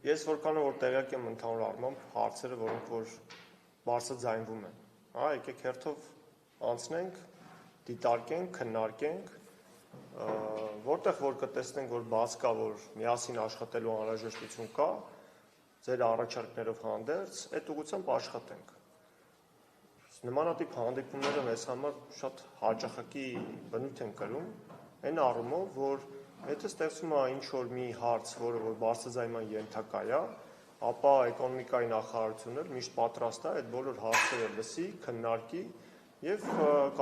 ես որքանով որ տեղյակ եմ ընդհանուր առմամբ հարցերը, որոնք որ բարձրաձայնվում են, հա, եկեք հերթով անցնենք, դիտարկենք, քննարկենք, որտեղ որ կտեսնենք, որ բաց կա, որ միասին աշխատելու անհրաժեշտություն կա, ձեր առաջարկներով հանդերձ, այդ ուղղությամբ աշխատենք։ Նմանատիպ հանդիպումները մեզ համար շատ հաճախակի բնույթ են կրում, այն առումով, որ եթե ստեղծում է ինչ-որ մի հարց, որը որ բարձրաձայնման ենթակա է, ապա էկոնոմիկայի նախարարությունը միշտ պատրաստ է այդ բոլոր հարցերը լսի, քննարկի եւ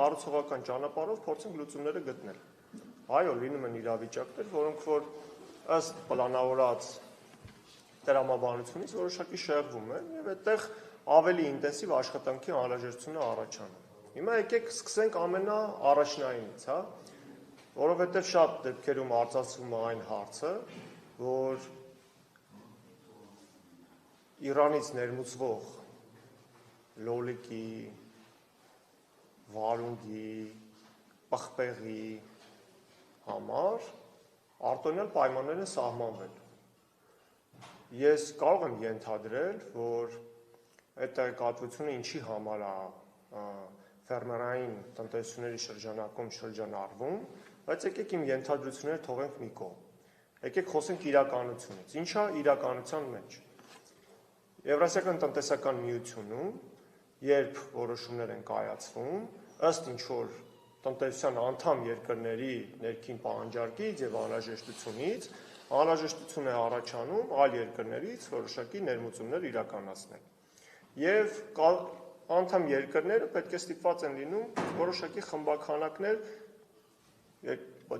կառուցողական ճանապարհով փորձենք լուծումները գտնել։ Այո, լինում են իրավիճակներ, որոնք որ ըստ պլանավորած տրամաբանությունից որոշակի շեղվում են եւ այդտեղ ավելի ինտենսիվ աշխատանքի անհրաժեշտություն է առաջանում։ Հիմա եկեք սկսենք ամենաառաջնայինից, հա, որովհետեւ շատ դեպքերում արծարծվում է այն հարցը, որ Իրանից ներմուծվող լոլիկի, վարունգի, պղպեղի համար արտոնյալ պայմաններ են սահմանվել։ Ես կարող եմ ենթադրել, որ այդ տեղեկատվությունը ինչի համար է ֆերմերային տնտեսությունների շրջանակում շրջանառվում, բայց եկեք իմ ենթադրությունները թողենք մի կողմ։ Եկեք խոսենք իրականությունից։ Ինչա իրականության մեջ։ Եվրասիական տնտեսական միությունում, երբ որոշումներ են կայացվում, ըստ ինչ-որ տնտեսության անդամ երկրների ներքին պահանջարկից եւ անհրաժեշտությունից, անհրաժեշտություն է առաջանում այլ երկրներից որոշակի ներմուծումներ իրականացնել։ Եվ անդամ երկրները պետք է ստիպված են լինում որոշակի խմբաքանակներ,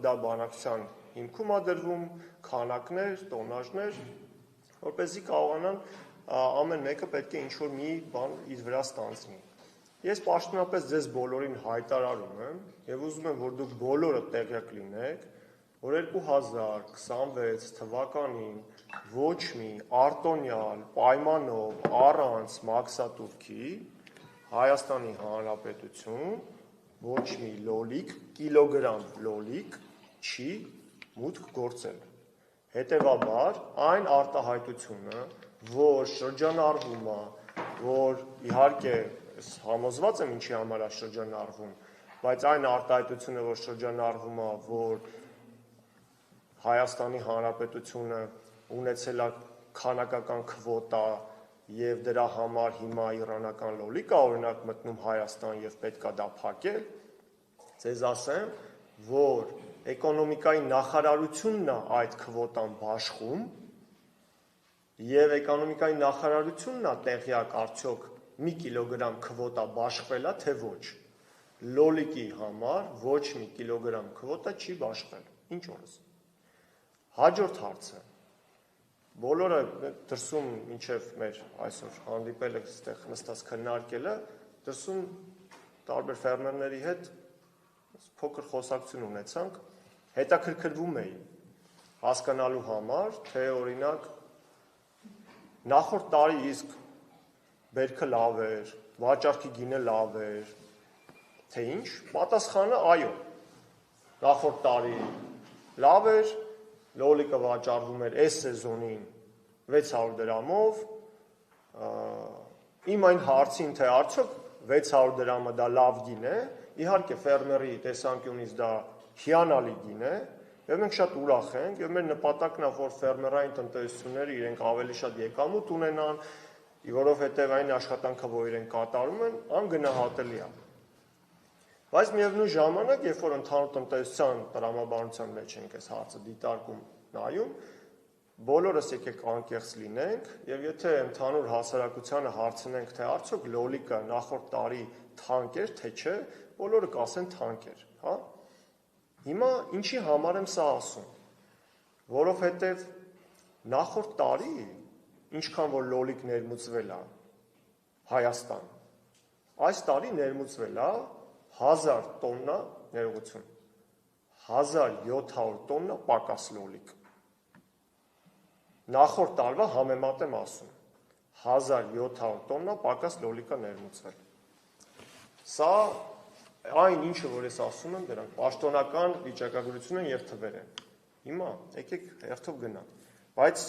դա բանակցության հիմքում է դրվում, քանակներ, տոնաժներ, որպեսզի կարողանան ամեն մեկը պետք է ինչ-որ մի բան իր վրա ստանձնի։ Ես պաշտոնապես ձեզ բոլորին հայտարարում եմ եւ ուզում եմ, որ դուք բոլորը տեղյակ լինեք, որ 2026 թվականին ոչ մի արտոնյալ պայմանով առանց մաքսատուրքի Հայաստանի Հանրապետություն ոչ մի լոլիկ, կիլոգրամ լոլիկ չի մուտք գործել։ Հետևաբար այն արտահայտությունը, որ շրջանառվում է, որ իհարկե համոզված եմ ինչի համար է շրջանառվում, բայց այն արտահայտությունը, որ շրջանառվում է, որ Հայաստանի Հանրապետությունը ունեցել է քանակական քվոտա եւ դրա համար հիմա իրանական լոլիկ է օրինակ մտնում Հայաստան եւ պետքա դա փակել, ձեզ ասեմ, որ էկոնոմիկայի նախարարությունն է այդ քվոտան բաշխում եւ էկոնոմիկայի նախարարությունն է տեղյակ արդյոք մի կիլոգրամ քվոտա բաշխվել է թե ոչ։ Լոլիկի համար ոչ մի կիլոգրամ քվոտա չի բաշխվել։ Ինչ օրս։ Հաջորդ հարցը։ Բոլորը դրսում մինչև մեր այսօր հանդիպելը այստեղ նստած քննարկելը դրսում տարբեր ֆերմերների հետ փոքր խոսակցություն ունեցանք, հետաքրքրվում էի հասկանալու համար, թե օրինակ նախորդ տարի իսկ բերքը լավ էր, վաճառքի գինը լավ էր, թե ինչ, պատասխանը այո։ Նախորդ տարի լավ էր, լոլիկը վաճառվում էր այս սեզոնին 600 դրամով, իմ այն հարցին, թե արդյոք 600 դրամը դա լավ գին է, իհարկե ֆերմերի տեսանկյունից դա հիանալի գին է, եւ մենք շատ ուրախ ենք, եւ մեր նպատակն է, որ ֆերմերային տնտեսությունները իրենք ավելի շատ եկամուտ ունենան, որովհետեւ այն աշխատանքը, որ իրենք կատարում են, անգնահատելի է։ Բայց միևնույն ժամանակ, երբ որ ընդհանուր տնտեսության տրամաբանության մեջ ենք այս հարցը դիտարկում նայում, բոլորս եկեք անկեղծ լինենք եւ եթե ընդհանուր հասարակությանը հարցնենք, թե արդյոք լոլիկը նախորդ տարի թանկ էր, թե չէ, բոլորը կասեն թանկ էր, հա։ Հիմա ինչի համար եմ սա ասում, որովհետեւ նախորդ տարի ինչքան որ լոլիկ ներմուծվել է Հայաստան, այս տարի ներմուծվել է 1000 տոննա ներողություն 1700 տոննա պակաս լոլիկ նախորդ տարվա համեմատ եմ ասում 1700 տոննա պակաս լոլիկա ներմուծվել սա այն ինչը որ ես ասում եմ դրանք պաշտոնական վիճակագրություն են եւ թվեր են հիմա եկեք հերթով գնանք բայց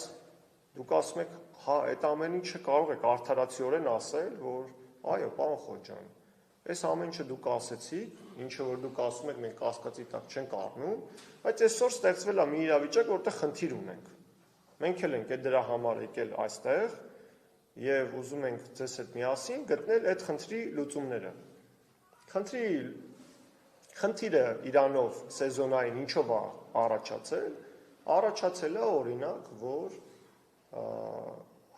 դուք ասում եք, հա, այդ ամեն ինչը կարող եք արդարացիորեն ասել, որ այո, պարոն Խոջան, այս ամեն ինչը դուք ասեցիք, ինչը որ դուք ասում եք, մենք կասկածի տակ չենք առնում, բայց այսօր ստեղծվել է մի իրավիճակ, որտեղ խնդիր ունենք։ Մենք էլ ենք դրա համար եկել այստեղ եւ ուզում ենք ձեզ հետ միասին գտնել այդ խնդրի լուծումները։ Խնդիրը իրանով սեզոնային ինչով է առաջացել։ Առաջացել է օրինակ, որ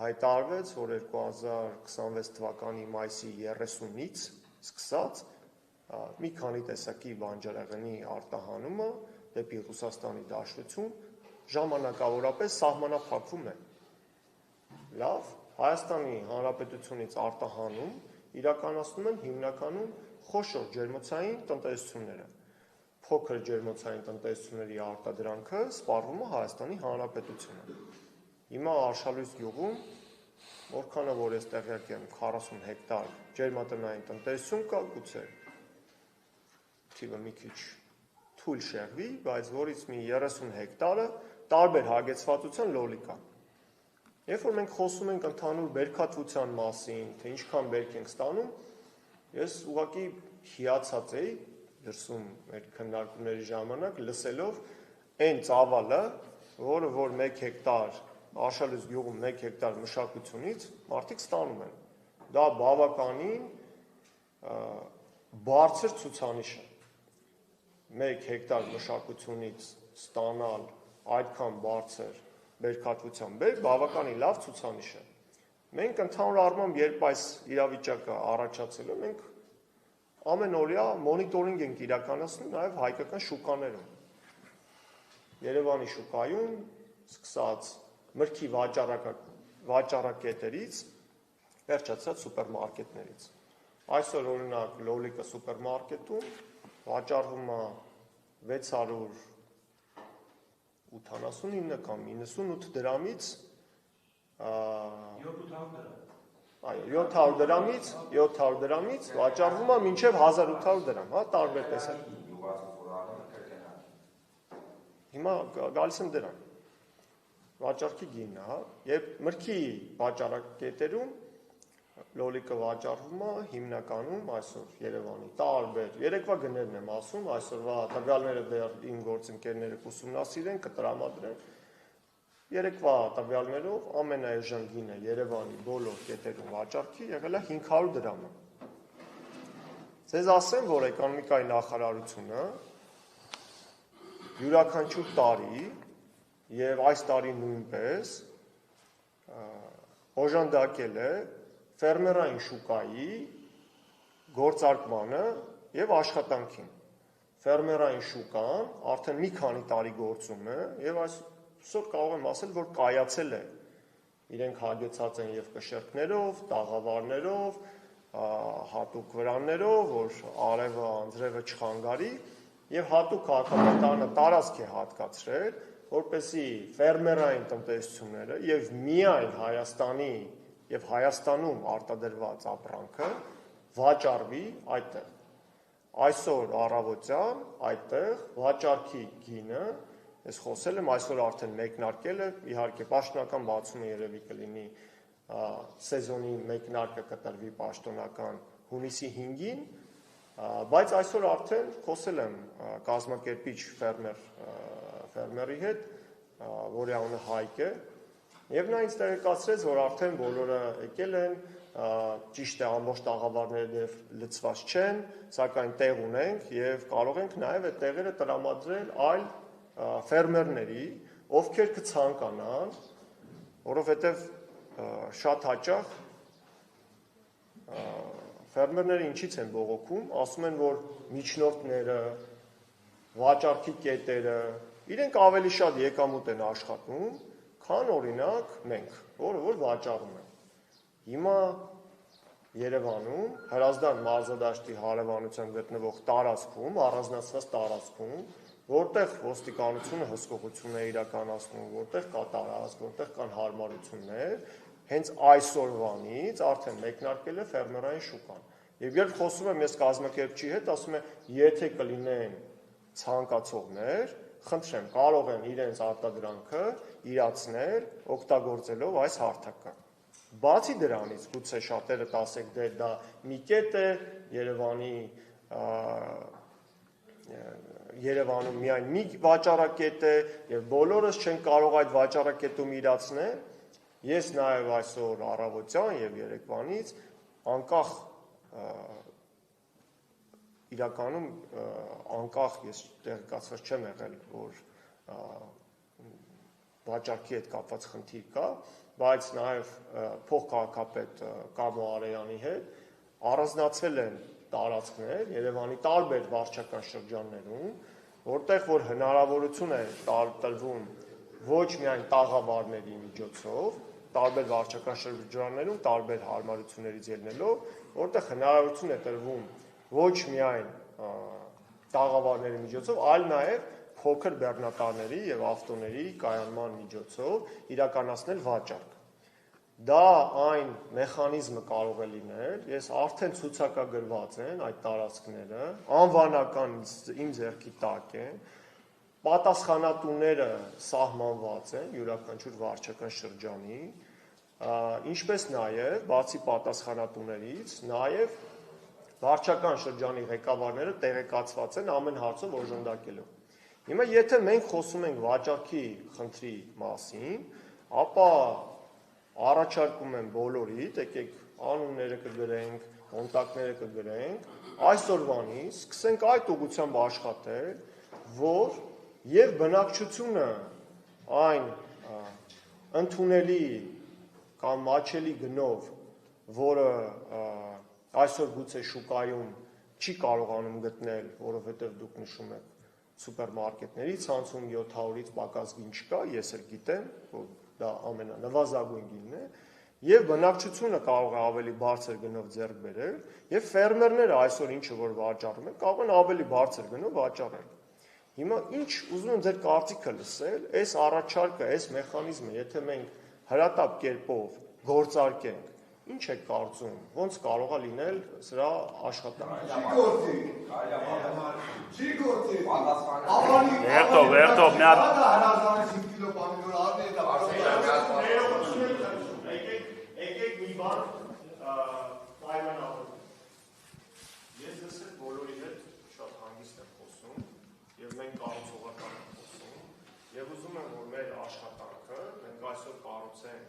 հայտարարվեց, որ 2026 թվականի մայիսի 30-ից սկսած մի քանի տեսակի բանջարեղենի արտահանումը դեպի Ռուսաստանի Դաշնություն ժամանակավորապես սահմանափակվում է։ Լավ, Հայաստանի Հանրապետությունից արտահանում իրականացնում են հիմնականում խոշոր ջերմոցային տնտեսությունները։ Փոքր ջերմոցային տնտեսությունների արտադրանքը սպառվում է Հայաստանի Հանրապետությունը։ Հիմա Արշալույս գյուղում, որքանով որ ես տեղյակ եմ, 40 հեկտար ջերմատնային տնտեսություն կա, գուցե թիվը մի քիչ թույլ շեղվի, բայց որից մի 30 հեկտարը տարբեր հագեցվածության լոլիկ կա։ Երբ որ մենք խոսում ենք ընդհանուր բերքատվության մասին, թե ինչքան բերք ենք ստանում, ես ուղղակի հիացած էի դրսում մեր քննարկումների ժամանակ լսելով այն ծավալը, որը որ 1 հեկտար Արշալույս գյուղում 1 հեկտար մշակությունից մարդիկ ստանում են։ Դա բավականին բարձր ցուցանիշ է։ 1 հեկտար մշակությունից ստանալ այդքան բարձր բերքատվության բերք բավականին լավ ցուցանիշ է։ Մենք ընդհանուր առմամբ երբ այս իրավիճակը առաջացել է, մենք ամենօրյա մոնիտորինգ ենք իրականացնում նաև հայկական շուկաներում։ Երևանի շուկայում սկսած մրգի վաճառակետերից վերջացած սուպերմարկետներից։ Այսօր օրինակ լոլիկը սուպերմարկետում վաճառվում է 689 կամ 98 դրամից 700 դրամից վաճառվում է մինչև 1800 դրամ, հա, տարբեր տեսակ։ Հիմա գալիս եմ դրան։ Վաճառքի գինը, հա, երբ մրգի վաճառակետերում լոլիկը վաճառվում է հիմնականում այսօր Երևանի տարբեր երեկվա գներն եմ ասում, այսօրվա տվյալները դեռ իմ գործընկերները կուսումնասիրեն, կտրամադրեն։ Երեկվա տվյալներով ամենաէժան գինը Երևանի բոլոր կետերում վաճառքի եղել է 500 դրամը։ Ձեզ ասեմ, որ էկոնոմիկայի նախարարությունը յուրաքանչյուր տարի եւ այս տարի նույնպես օժանդակել է ֆերմերային շուկայի գործարկմանը եւ աշխատանքին։ Ֆերմերային շուկան արդեն մի քանի տարի գործում է եւ այսօր կարող եմ ասել, որ կայացել է։ Իրենք հագեցած են եւ կշերտներով, տաղավարներով, հատուկ վրաններով, որ արևը, անձրևը չխանգարի եւ հատուկ հակապետարանը տարածք է հատկացրել, որպեսզի ֆերմերային տնտեսությունները եւ միայն Հայաստանի եւ Հայաստանում արտադրված ապրանքը վաճառվի այդտեղ։ Այսօր առավոտյան այդտեղ վաճառքի գինը, ես խոսել եմ, այսօր արդեն մեկնարկել է, իհարկե պաշտոնական բացումը երևի կլինի սեզոնի մեկնարկը կտրվի պաշտոնական հունիսի 5-ին, բայց այսօր արդեն խոսել եմ կազմակերպիչ ֆերմերի հետ, որի անունը Հայկ է, եւ նա ինձ տեղեկացրեց, որ արդեն բոլորը եկել են, ճիշտ է, ամբողջ տաղավարները դեռ լցված չեն, սակայն տեղ ունենք եւ կարող ենք նաեւ այդ տեղերը տրամադրել այլ ֆերմերների, ովքեր կցանկանան, որովհետեւ շատ հաճախ ֆերմերները ինչից են բողոքում, ասում են, որ միջնորդները, վաճառքի կետերը, իրենք ավելի շատ եկամուտ են աշխատում, քան օրինակ մենք, որը որ վաճառում են։ Հիմա Երևանում Հրազդան մարզադաշտի հարևանությամբ գտնվող տարածքում, առանձնացված տարածքում, որտեղ ոստիկանությունը հսկողություն է իրականացնում, որտեղ կա տարածք, որտեղ կան հարմարություններ, հենց այսօրվանից արդեն մեկնարկել է ֆերմերային շուկան։ Եվ երբ խոսում եմ ես կազմակերպչի հետ, ասում եմ, եթե կլինեն ցանկացողներ, խնդրեմ, կարող են իրենց արտադրանքը իրացնել օգտագործելով այս հարթակը։ Բացի դրանից, գուցե շատերը ասեք, դե դա մի կետ է, Երևանում միայն մի վաճառակետ է եւ բոլորս չեն կարող այդ վաճառակետում իրացնել։ Ես նաեւ այսօր առավոտյան եւ երեկվանից անկախ իրականում անկախ ես տեղեկացված չեմ եղել, որ վաճառքի հետ կապված խնդիր կա, բայց նաեւ փոխքաղաքապետ Կամո Արեյանի հետ առանձնացվել են տարածքներ Երևանի տարբեր վարչական շրջաններում, որտեղ որ հնարավորություն է տրվում ոչ միայն տաղավարների միջոցով, տարբեր վարչական շրջաններում տարբեր հարմարություններից ելնելով, որտեղ հնարավորություն է տրվում ոչ միայն տաղավարների միջոցով, այլ նաև փոքր բեռնատարների եւ ավտոների կայանման միջոցով իրականացնել վաճառք։ Դա այն մեխանիզմը կարող է լինել, ես արդեն ցուցակագրված են այդ տարածքները, անվանական իմ ձեռքի տակ են, պատասխանատուները սահմանված են յուրաքանչյուր վարչական շրջանի, ինչպես նաև բացի պատասխանատուներից, նաև վարչական շրջանի ղեկավարները տեղեկացված են ամեն հարցով օժանդակելով։ Հիմա եթե մենք խոսում ենք վաճառքի խնդրի մասին, ապա առաջարկում եմ բոլորիդ, եկեք անունները կգրենք, կոնտակտները կգրենք, այսօրվանից սկսենք այդ ուղղությամբ աշխատել, որ եւ բնակչությունը այն ընդունելի կամ մաչելի գնով, որը այսօր գուցե շուկայում չի կարողանում գտնել, որովհետեւ դուք նշում եք սուպերմարկետների ցանցում 700-ից պակաս գին չկա, ես էլ գիտեմ, որ դա ամենանվազագույն գինն է, եւ բնակչությունը կարող է ավելի բարձր գնով ձեռք բերել, եւ ֆերմերները այսօր ինչը որ վաճառում են, կարող են ավելի բարձր գնով վաճառել։ Հիմա ինչ ուզում եմ ձեր կարծիքը լսել, այս առաջարկը, այս մեխանիզմը, եթե մենք հրատապ կերպով գործարկենք, ինչ եք կարծում, ոնց կարող է լինել սրա աշխատանքը։ Չի գործի։ Վերտով, մի հատ Եկեք մի բան պայմանավորենք։ Ես ձեզ հետ բոլորի հետ շատ հանգիստ եմ խոսում եւ մենք կառուցողական ենք խոսում եւ ուզում եմ որ մեր աշխատանքը մենք այսօր կառուցենք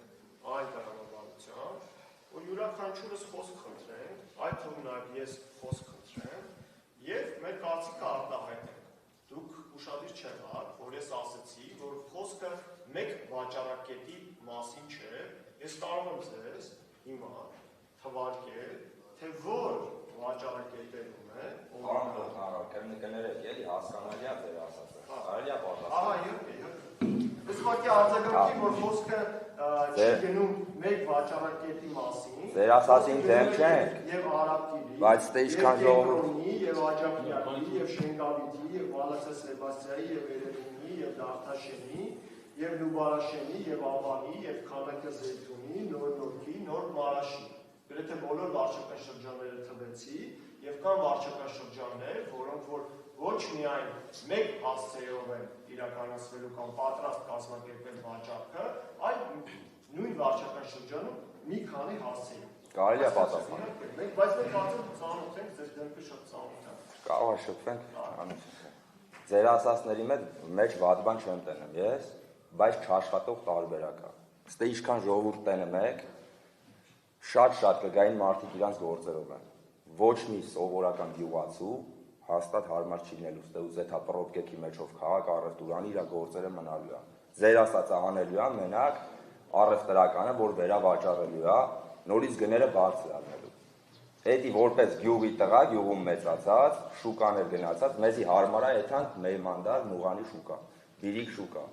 այն տրամաբանությամբ, որ յուրաքանչյուրս խոսք խնդրենք, այդ թվում նաեւ ես խոսք խնդրեմ եւ մեր կարծիքը արտահայտենք։ Դուք ուշադիր չեղաք, որ ես ասացի, որ խոսքը մեկ վաճառակետի մասին չէ, ես կարող եմ ձեզ հիմա թվարկել, թե որ վաճառակետերում է, կներեք, էլի հասկանալի է ձեր ասածը, կարելի է պատասխանել։ Ահա, ես ուղղակի արձագանքի, որ խոսքը չի գնում մեկ վաճառակետի մասին, ձեր ասածին դեմ չենք, եւ Արաբկիրի, բայց դե ինչքան ժողովուրդ, եւ Աջափյանի, եւ Շենգավիթի, եւ Վալացա Սեբաստիայի, եւ Երևանի, եւ Դավթաշենի, եւ Լուբարաշենի, եւ Ավանի, եւ Քանակը Զեյթունի, Նոր Նորքի, Նոր Մարաշի։ Գրեթե բոլոր վարչական շրջանները թվեցի, եւ կան վարչական շրջաններ, որոնք որ ոչ միայն մեկ հասցեով են իրականացվելու կամ պատրաստ կազմակերպել վաճառքը, այլ նույն վարչական շրջանում մի քանի հասցեով։ կարելի է պատասխանել։ Բայց մենք կարծեմ ծանոթ ենք, ձեր դեմքը շատ ծանոթ է։ Կարող է շփվենք, ձեր ասածների մեջ վատ բան չեմ տենում ես, բայց չաշխատող տարբերակ է։ Ստե ինչքան ժողովուրդ տենում եք, շատ կգային մարդիկ իրանց գործերով են։ Ոչ մի սովորական գյուղացու հաստատ հարմար չի լինելու ստե ուզեթա պրոբկեքի մեջով քաղաք առևտուրանի իր գործերը մնալու է։ Ձեր ասածը անելու է մենակ առևտրականը, որ վերավաճառելու է, նորից գները բարձր առնելու։ Էդի որպես գյուղի տղա, գյուղում մեծացած, շուկաներ գնացած, մեզի հարմար է եթանք Մեյմանդար, Մուղանի շուկա, Բիրիկ շուկա։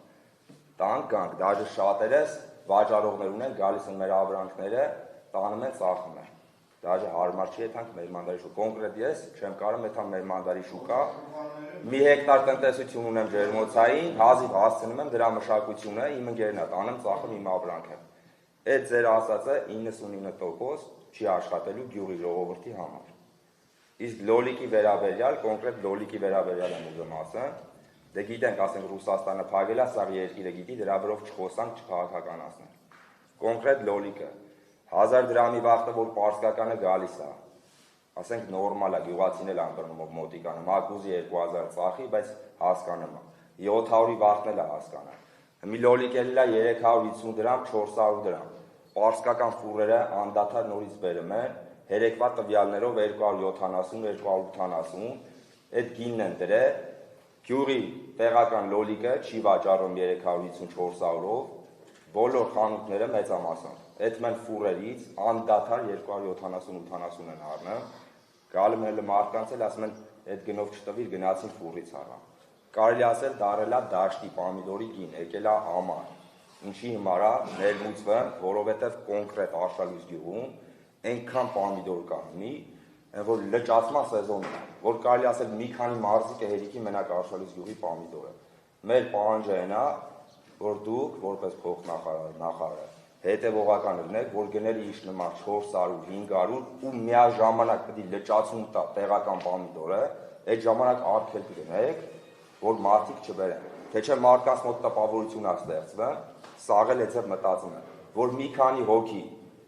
Տանք կանք, դաժե շատերս վաճառողներ ունեն, գալիս են մեր ավրանքները, տանում են ծախում են։ Դաժե հարմար չի եթանք Մեյմանդարի շուկա։ Կոնկրետ ես չեմ կարող եթան Մեյմանդարի շուկա, մի հեկտար տնտեսություն ունեմ ջերմոցային, հազիվ հասցնում եմ դրա մշակությունը, իմ ընկերն է տանում ծախում իմ ավրանքը։ Այդ ձեր ասածը 99% չի աշխատելու գյուղի ժողովրդի համար։ Իսկ լոլիկի վերաբերյալ, կոնկրետ լոլիկի վերաբերյալ եմ ուզում ասեմ, Դե գիտենք, ասենք Ռուսաստանը փակել է, սա երկիրը գիտի, դրա վրով չխոսանք, չքաղաքականացնենք։ Կոնկրետ լոլիկը 1000 դրամի վախտը, որ պարսկականը գալիս է, ասենք նորմալ է, գյուղացին էլ անդրնում մոտիկանը, մակուզի 2000 ծախի, բայց հասկանում է, 700-ի վախտն էլ է հասկանը, մի լոլիկ էլ է 350 դրամ, 400 դրամ, պարսկական ֆուրերը անդադար նորից բերում են, երեկվա տվյալներով 270-280, այդ գինն են դրել, գյուղի տեղական լոլիկը չի վաճառում 350-400-ով, բոլոր խանութները մեծամասամբ, այդ մեն ֆուրերից անդադար 270-80 են առնում, գալում են մարդկանց էլ ասում են, այդ գնով չտվիր, գնացին ֆուրից առան։ Կարելի ասել դարել է դաշտի պամիդորի գին, եկել է համար, ինչի հիմար է ներմուծվում, որովհետև կոնկրետ Արշալույս գյուղում այնքան պամիդոր կա մի, որ լճացման սեզոնն է, որ կարելի ասել մի քանի մարզիկ է հերիքի մենակ Արշալույս գյուղի պամիդորը։ Մեր պահանջը այն է, որ դուք որպես փոխնախարար հետևողական լինեք, որ գնել իշ նման 400-500 ու միաժամանակ պետք է լճացում տա տեղական պամիդորը, այդ ժամանակ արգելք գնեք, որ մարդիկ չբերեն։ Թե չէ մարդկանց մոտ տպավորություն է ստեղծվում, սաղել է ձեր մտածում է, որ մի քանի հոգի,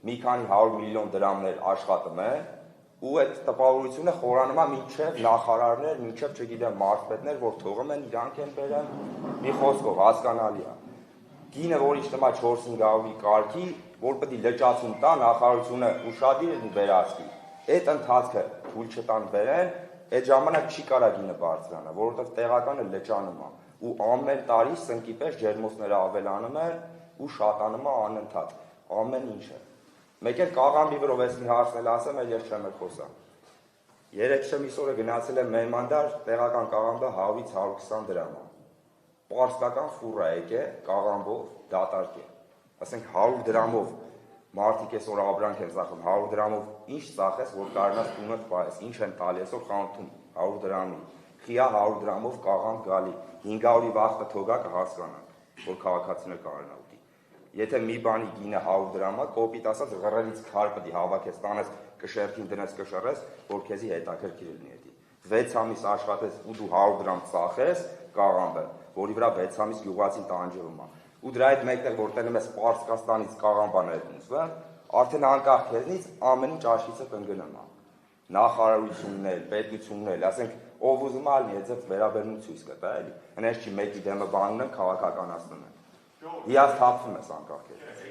մի քանի 100 միլիոն դրամներ աշխատում են, ու այդ տպավորությունը խորանում է մինչև նախարարներ, մինչև չգիտեմ մարզպետներ, որ թողում են իրանք են բերեն, մի խոսքով հասկանալի է։ Գինը, որ իջնում է 4-500-ի կարգի, որ պետք է լճացում տա, նախարարությունը ուշադիր է վերահսկի։ Այդ ընթացքը թույլ չտան բերեն, այդ ժամանակ չի կարա գինը բարձրանա, որովհետև տեղականը լճանում է, ու ամեն տարի սնկի պես ջերմոցները ավելանում են ու շատանում է անընդհատ, ամեն ինչը։ Մեկ էլ կաղամբի վրով ես մի հարցնել ասեմ, էլ ես չեմ խոսա։ Երեկ շեմիս օրը գնացել եմ Մերմանդար, տեղական կաղամբը 100-ից 120 դրամ է։ Պարսկական ֆուրա եկե, կաղամբով դատարկ է։ Ասենք 100 դրամով մարդիկ այսօր ապրանք են ծախում, 100 դրամով ինչ ծախես, որ կարողանաս տունդ պահես, ինչ են տալի այսօր խանութում 100 դրամի։ Խիա 100 դրամով կաղամբ գալի, 500-ի վախտը թողա կհասկանանք, որ քաղաքացիները կարողանա ուտի։ Եթե մի բանի գինը 100 դրամ է, կոպիտ ասած ղռելից քար պետք է հավաքես, տանես կշերքին դնես կշռես, որ քեզի հետաքրքիր լինի դա։ 6 ամիս աշխատես ու դու 100 դրամ ծախես կաղամբը, որի վրա 6 ամիս գյուղացին տանջվում է։ Ու դրա հետ մեկտեղ որ տենում ես Պարսկաստանից կաղամբան ներմուծվում, արդեն անկախ քեզնից ամեն ինչ աշխիցը կընկնում է։ Նախարարություններ, պետություններ, ասենք ով ուզում է ալի այդ վերաբերմունք ցույց կտա, էլի։ Հենց չի մեկի դեմը բանում են քաղաքականացնում են։ Իհաց թափվում ես անկախ քեզ։